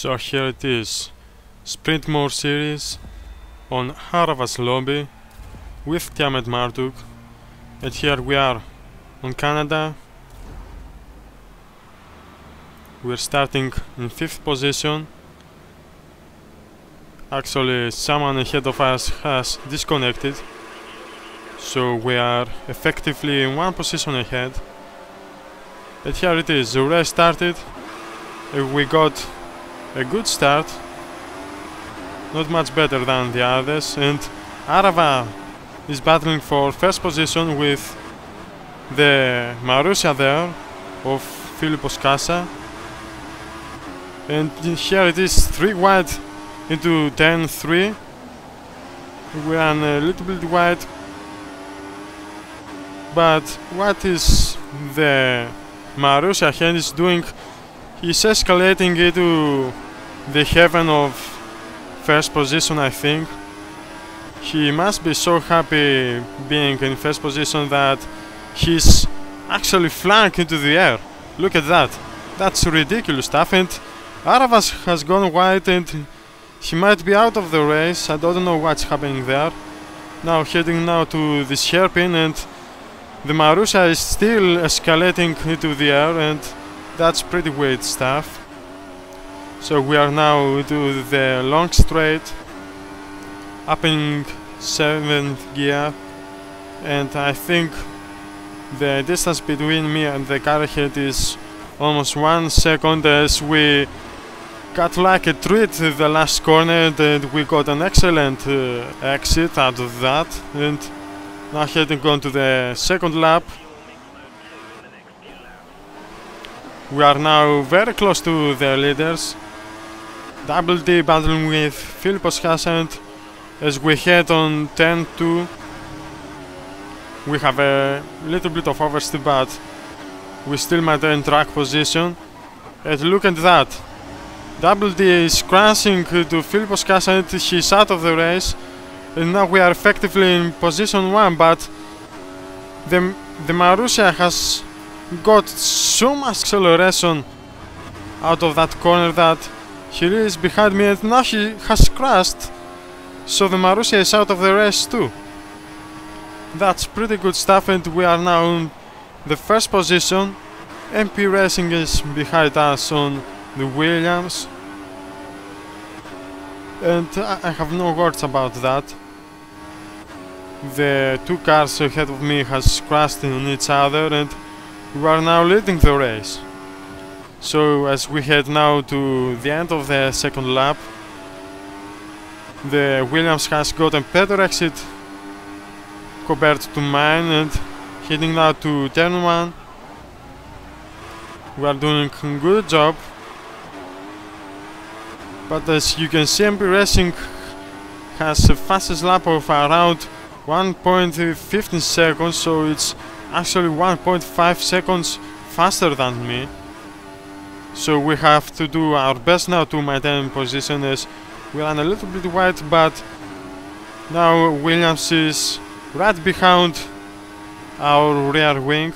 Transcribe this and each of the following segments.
So here it is, Sprint Mode series on Aarava's lobby with Tiametmarduk, and here we are on Canada. We're starting in 5th position. Actually, someone ahead of us has disconnected, so we are effectively in 1 position ahead. And here it is, the race started. We got a good start, not much better than the others, and Aarava is battling for 1st position with the Marussia there of Philippos Casa. And here it is 3 wide into 10-3. We ran a little bit wide, but what is the Marussia hand is doing? He's escalating into the heaven of 1st position, I think. He must be so happy being in 1st position that he's actually flying into the air. Look at that. That's ridiculous stuff. And Aarava has gone wide and he might be out of the race. I don't know what's happening there. Now heading now to this hairpin, and the Marussia is still escalating into the air, and that's pretty weird stuff. So we are now to the long straight, up in 7th gear, and I think the distance between me and the car ahead is almost 1 second, as we got like a treat the last corner and we got an excellent exit out of that. And now heading on to the 2nd lap. We are now very close to the leaders. Double D battling with Philippos Casa, and as we head on 10-2, we have a little bit of oversteer, but we still maintain track position. And look at that. Double D is crashing to Philippos Casa and he's out of the race. And now we are effectively in position 1, but the Marussia has got so much acceleration out of that corner that he is behind me, and now he has crashed, so the Marussia is out of the race too. That's pretty good stuff, and we are now in the 1st position. MP Racing is behind us on the Williams, and I have no words about that. The 2 cars ahead of me has crashed on each other, and we are now leading the race. So as we head now to the end of the 2nd lap, the Williams has got a better exit compared to mine, and heading now to turn 1. We are doing a good job, but as you can see, MP Racing has a fastest lap of around 1.15 seconds, so it's actually 1.5 seconds faster than me. So we have to do our best now to maintain position, as we ran a little bit wide, but now Williams is right behind our rear wing.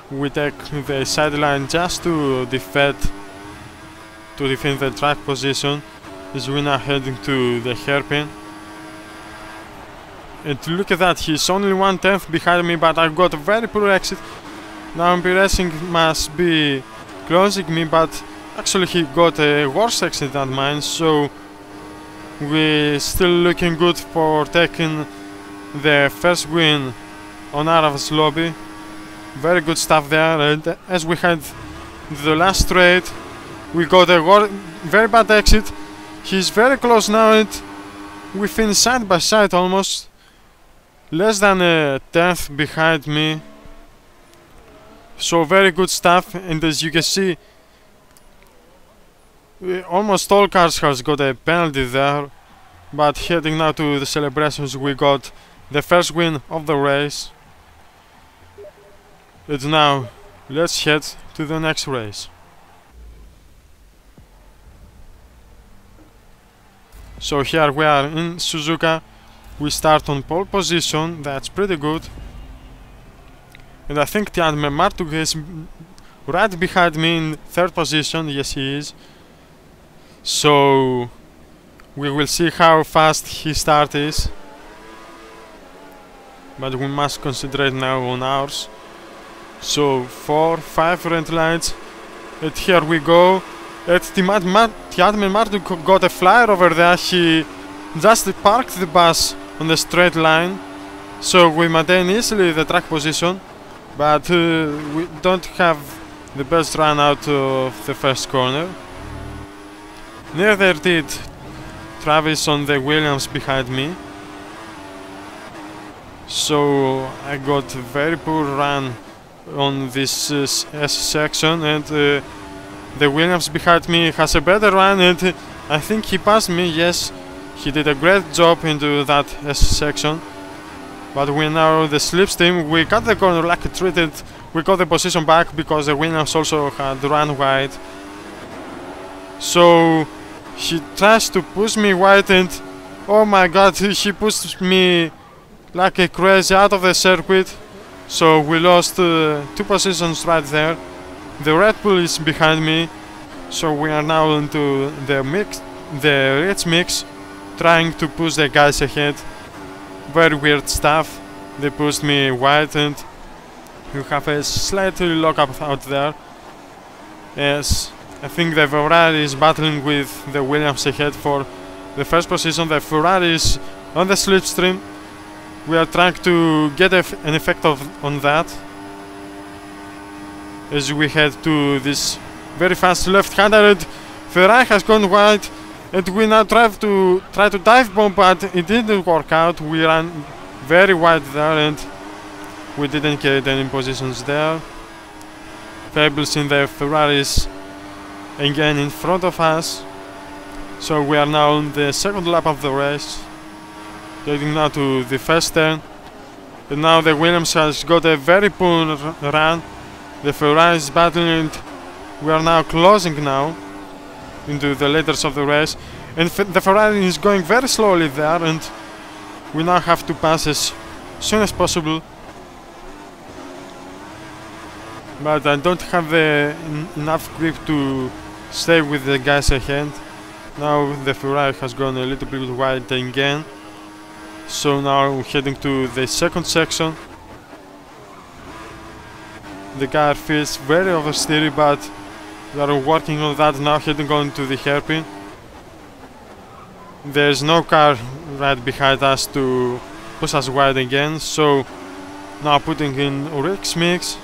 We take the sideline just to defend the track position, as we now heading to the hairpin. And look at that, he's only 1/10 behind me, but I've got a very poor exit. Now MP Racing must be closing me, but actually he got a worse exit than mine, so we're still looking good for taking the 1st win on Aarava's lobby. Very good stuff there, and as we head the last straight, we got a very bad exit. He's very close now, and we finish side by side almost. Less than a 10th behind me. So very good stuff, and as you can see, almost all cars has got a penalty there. But heading now to the celebrations, we got the 1st win of the race. And now let's head to the next race. So here we are in Suzuka. We start on pole position, that's pretty good. And I think Tiametmarduk is right behind me in third position. Yes, he is. So we will see how fast his start is. But we must concentrate now on ours. So 4, 5 red lights. And here we go. And Tiametmarduk got a flyer over there. He just parked the bus on the straight line. So we maintain easily the track position. But we don't have the best run out of the first corner. Neither did Travis on the Williams behind me. So I got a very poor run on this S section, and the Williams behind me has a better run, and I think he passed me. Yes, he did a great job into that S section. But we now the slipstream, we got the corner like a treated. We got the position back because the Williams also had run wide. So he tries to push me wide, and oh my god, he pushed me like a crazy out of the circuit. So we lost 2 positions right there. The Red Bull is behind me. So we are now into the rich mix, trying to push the guys ahead. Very weird stuff. They pushed me wide, and you have a slightly lockup out there. Yes, I think the Ferrari is battling with the Williams ahead for the first position. The Ferrari is on the slipstream. We are trying to get an effect on that as we head to this very fast left-hander, and Ferrari has gone wide, and we now try to dive bomb, but it didn't work out. We ran very wide there, and we didn't get any positions there. Fables in the Ferraris again in front of us. So we are now on the second lap of the race, getting now to the first turn. And now the Williams has got a very poor run. The Ferrari is battling, and we are now closing now into the leaders of the race. And the Ferrari is going very slowly there, and we now have to pass as soon as possible. But I don't have enough grip to stay with the guys ahead. Now the Ferrari has gone a little bit wide again. So now we're heading to the second section. The car feels very oversteery, but we are working on that now, heading on to the hairpin. There's no car right behind us to push us wide again, so now putting in Rex mix,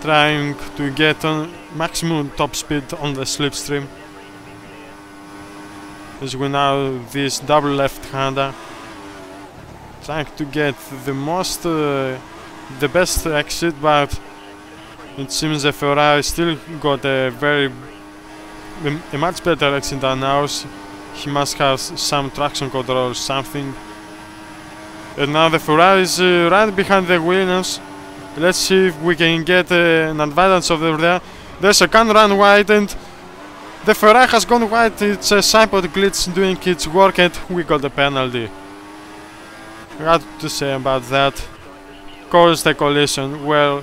trying to get on maximum top speed on the slipstream. As we now this double left-hander, trying to get the best exit, but it seems the Ferrari still got a much better exit than ours. He must have some traction control or something. And now the Ferrari is right behind the Williams. Let's see if we can get an advantage over there. There's a can run wide, and the Ferrari has gone wide. It's a sidepod glitch doing its work, and we got a penalty. What to say about that? Caused a collision. Well,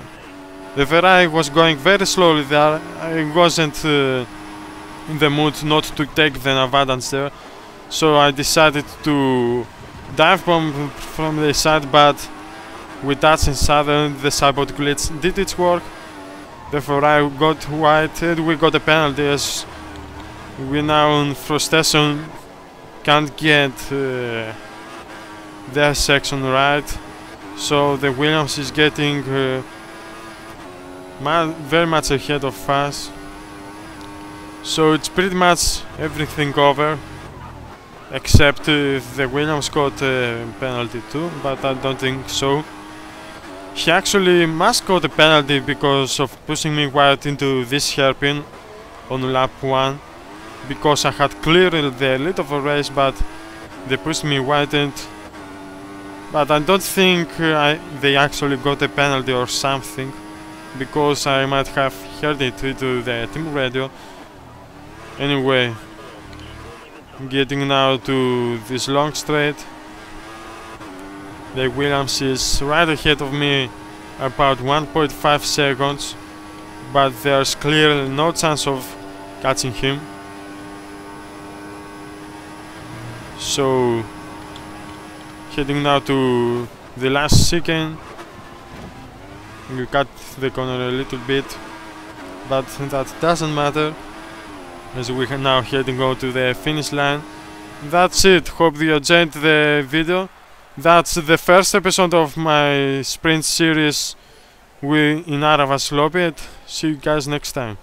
the Ferrari was going very slowly there. I wasn't in the mood not to take the advantage there, so I decided to dive bomb from the side, but we touched inside, and the sidepod glitch did its work. The Ferrari got wide, and we got a penalty as we now in frustration can't get their section right. So the Williams is getting very much ahead of us. So it's pretty much everything over, except the Williams got a penalty too, but I don't think so. He actually must got a penalty because of pushing me wide into this hairpin on lap 1, because I had cleared the lead of the race, but they pushed me wide, but I don't think they actually got a penalty or something, because I might have heard it to the team radio. Anyway, getting now to this long straight. The Williams is right ahead of me about 1.5 seconds, but there's clearly no chance of catching him. So heading now to the last chicane. We cut the corner a little bit, but that doesn't matter, as we are now heading on to the finish line. That's it. Hope you enjoyed the video. That's the first episode of my sprint series in Aarava's Logitech. See you guys next time.